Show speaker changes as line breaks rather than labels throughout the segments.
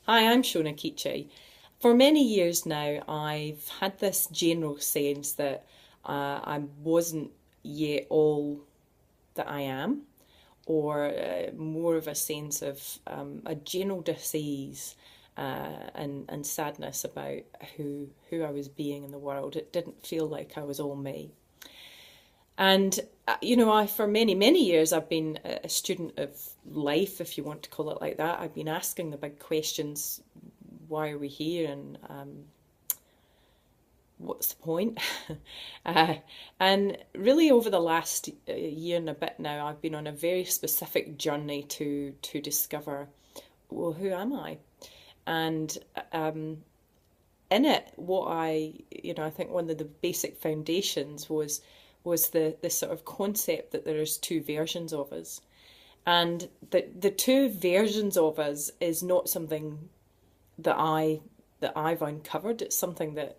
Hi, I'm Shona Kichi. For many years now, I've had this general sense that I wasn't yet all that I am, or more of a sense of a general disease and sadness about who I was being in the world. It didn't feel like I was all me. And I for many years I've been a student of life, if you want to call it like that. I've been asking the big questions: why are we here, and what's the point? uh, and really, over the last year and a bit now, I've been on a very specific journey to discover, well, who am I? And in it, what I think one of the basic foundations was the sort of concept that there is two versions of us, and the two versions of us is not something that I've uncovered. It's something that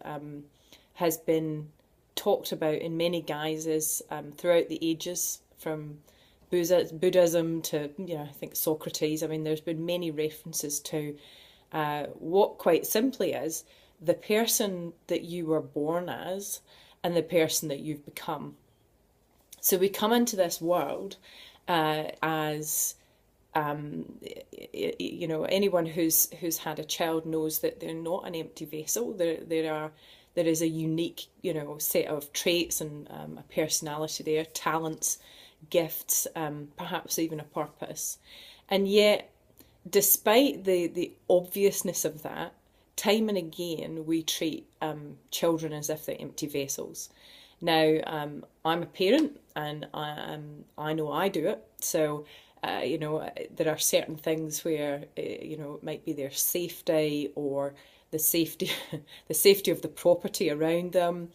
has been talked about in many guises throughout the ages, from Buddhism to I think Socrates. I mean, there's been many references to what quite simply is the person that you were born as and the person that you've become. So we come into this world as anyone who's had a child knows that they're not an empty vessel. There is a unique set of traits and a personality there, talents, gifts, perhaps even a purpose. And yet, despite the obviousness of that, time and again we treat children as if they're empty vessels. Now, I'm a parent, and I know I do it. So, there are certain things where it might be their safety, or the safety the safety of the property around them,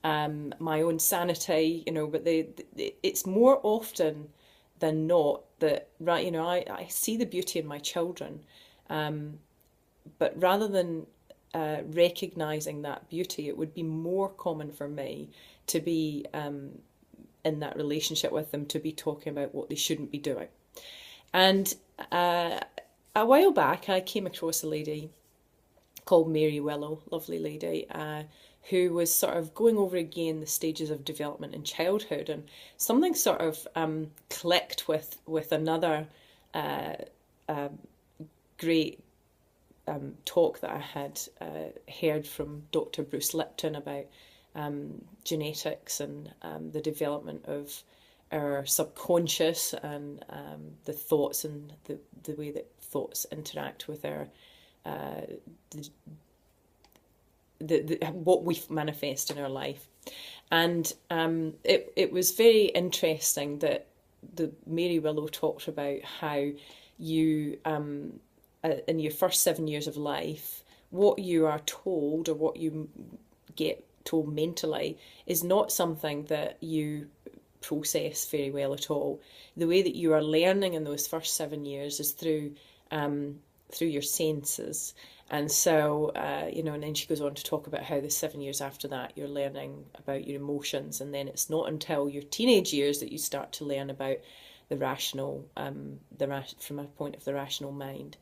my own sanity. But it's more often than not that, right. I see the beauty in my children, but rather than recognizing that beauty, it would be more common for me to be in that relationship with them, to be talking about what they shouldn't be doing. And a while back, I came across a lady called Mary Willow, lovely lady, who was sort of going over again the stages of development in childhood, and something sort of clicked with another great talk that I had heard from Dr. Bruce Lipton about genetics and the development of our subconscious, and the thoughts, and the way that thoughts interact with our what we manifest in our life. And it was very interesting that the Mary Willow talked about how you in your first 7 years of life, what you are told, or what you get told mentally, is not something that you process very well at all. The way that you are learning in those first 7 years is through your senses. And so, and then she goes on to talk about how the 7 years after that, you're learning about your emotions. And then it's not until your teenage years that you start to learn about the rational, from a point of the rational mind.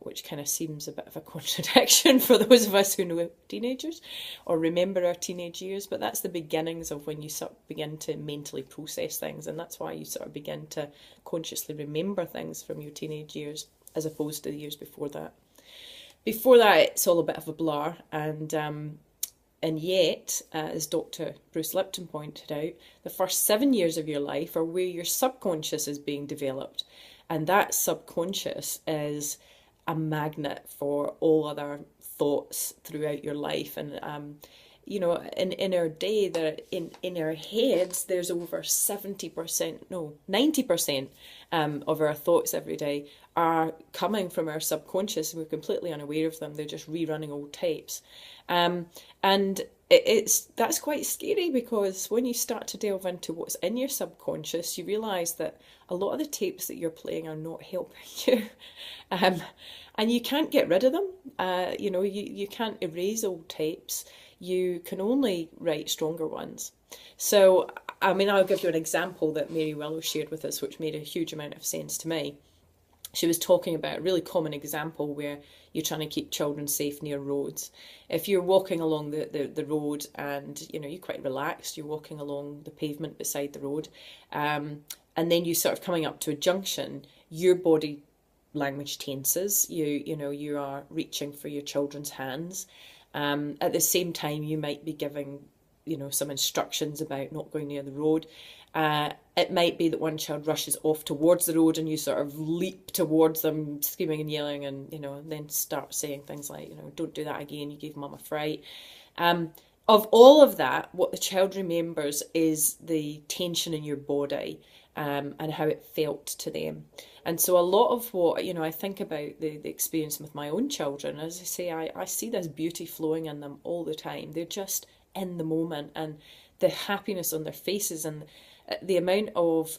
Which kind of seems a bit of a contradiction for those of us who know teenagers or remember our teenage years, but that's the beginnings of when you sort of begin to mentally process things, and that's why you sort of begin to consciously remember things from your teenage years as opposed to the years before that. Before that, it's all a bit of a blur, and yet, as Dr. Bruce Lipton pointed out, the first 7 years of your life are where your subconscious is being developed. And that subconscious is a magnet for all other thoughts throughout your life. And, in our day, in our heads, there's over 70%, no, 90% of our thoughts every day are coming from our subconscious, and we're completely unaware of them. They're just rerunning old tapes. And that's quite scary, because when you start to delve into what's in your subconscious, you realise that a lot of the tapes that you're playing are not helping you. And you can't get rid of them. You can't erase old tapes. You can only write stronger ones. So, I mean, I'll give you an example that Mary Willow shared with us, which made a huge amount of sense to me. she was talking about a really common example where you're trying to keep children safe near roads. If you're walking along the road and you're quite relaxed, you're walking along the pavement beside the road, and then you sort of coming up to a junction, your body language tenses. You are reaching for your children's hands. At the same time, you might be giving some instructions about not going near the road. It might be that one child rushes off towards the road and you sort of leap towards them, screaming and yelling, and then start saying things like, don't do that again, you gave mum a fright. Of all of that, what the child remembers is the tension in your body, and how it felt to them. And so a lot of what, I think about the experience with my own children, as I say, I see this beauty flowing in them all the time. They're just in the moment, and the happiness on their faces, and the amount of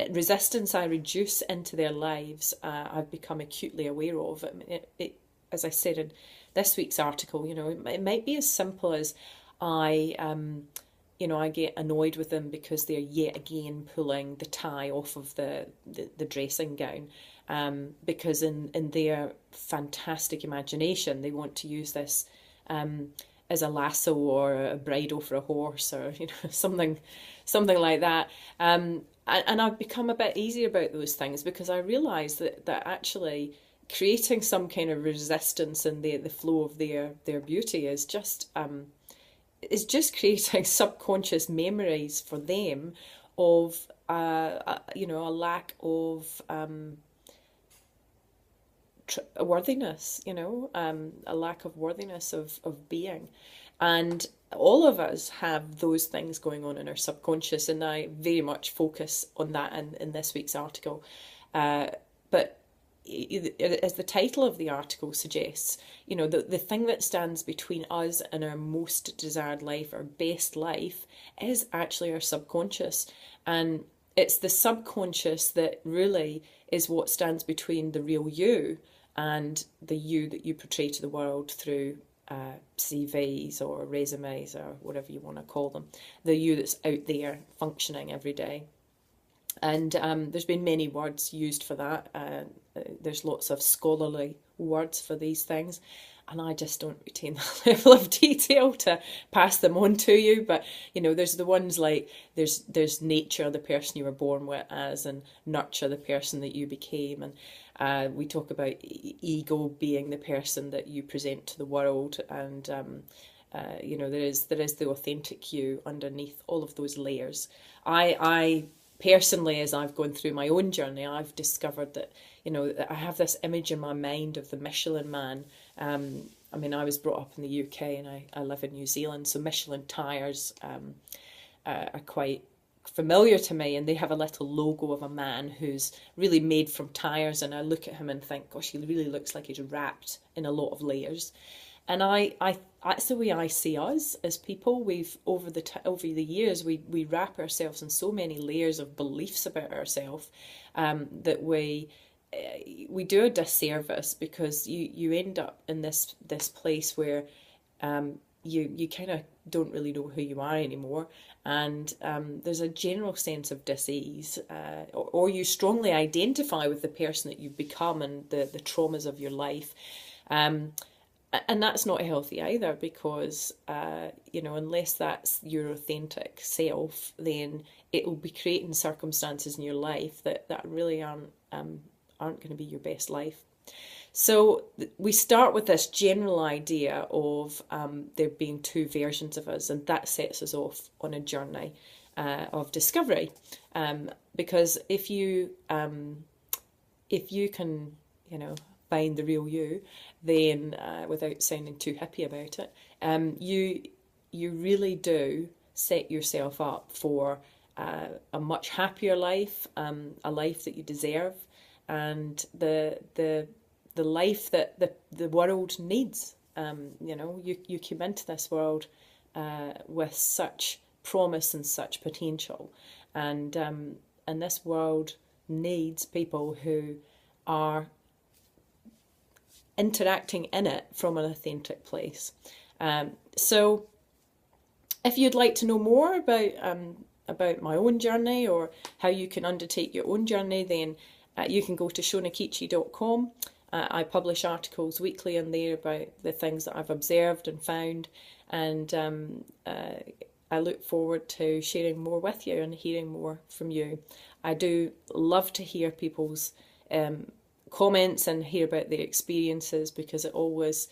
resistance I reduce into their lives, I've become acutely aware of. I mean, as I said in this week's article, it might be as simple as I get annoyed with them because they're yet again pulling the tie off of the dressing gown, because in their fantastic imagination they want to use this as a lasso or a bridle for a horse, or something like that. And I've become a bit easier about those things, because I realise that actually creating some kind of resistance in the flow of their beauty is just creating subconscious memories for them of a lack of worthiness, a lack of worthiness of being. And all of us have those things going on in our subconscious, and I very much focus on that in this week's article. But as the title of the article suggests, the thing that stands between us and our most desired life, our best life, is actually our subconscious. And it's the subconscious that really is what stands between the real you and the you that you portray to the world through CVs or resumes or whatever you want to call them, the you that's out there functioning every day. And there's been many words used for that. There's lots of scholarly words for these things, and I just don't retain the level of detail to pass them on to you. But there's the ones like there's nature, the person you were born with as, and nurture, the person that you became. And we talk about ego being the person that you present to the world, and there is the authentic you underneath all of those layers. I personally, as I've gone through my own journey, I've discovered that, I have this image in my mind of the Michelin Man. I mean, I was brought up in the UK and I live in New Zealand, so Michelin tires are quite familiar to me, and they have a little logo of a man who's really made from tires, and I look at him and think, gosh, he really looks like he's wrapped in a lot of layers. And that's the way I see us as people. We've over the years we wrap ourselves in so many layers of beliefs about ourselves, that we do a disservice, because you end up in this place where you kind of don't really know who you are anymore, and there's a general sense of dis-ease, or you strongly identify with the person that you've become and the traumas of your life. And that's not healthy either, because, unless that's your authentic self, then it will be creating circumstances in your life that really aren't going to be your best life. So we start with this general idea of there being two versions of us, and that sets us off on a journey of discovery. Because if you can, find the real you, then without sounding too hippie about it, you really do set yourself up for a much happier life, a life that you deserve, and the life that the world needs. You came into this world with such promise and such potential, and this world needs people who are interacting in it from an authentic place. So if you'd like to know more about about my own journey or how you can undertake your own journey, then you can go to shonakichi.com. I publish articles weekly in there about the things that I've observed and found, and I look forward to sharing more with you and hearing more from you. I do love to hear people's comments and hear about their experiences, because it always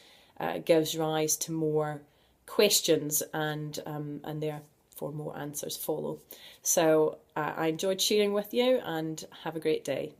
gives rise to more questions, and therefore more answers follow. So I enjoyed sharing with you, and have a great day.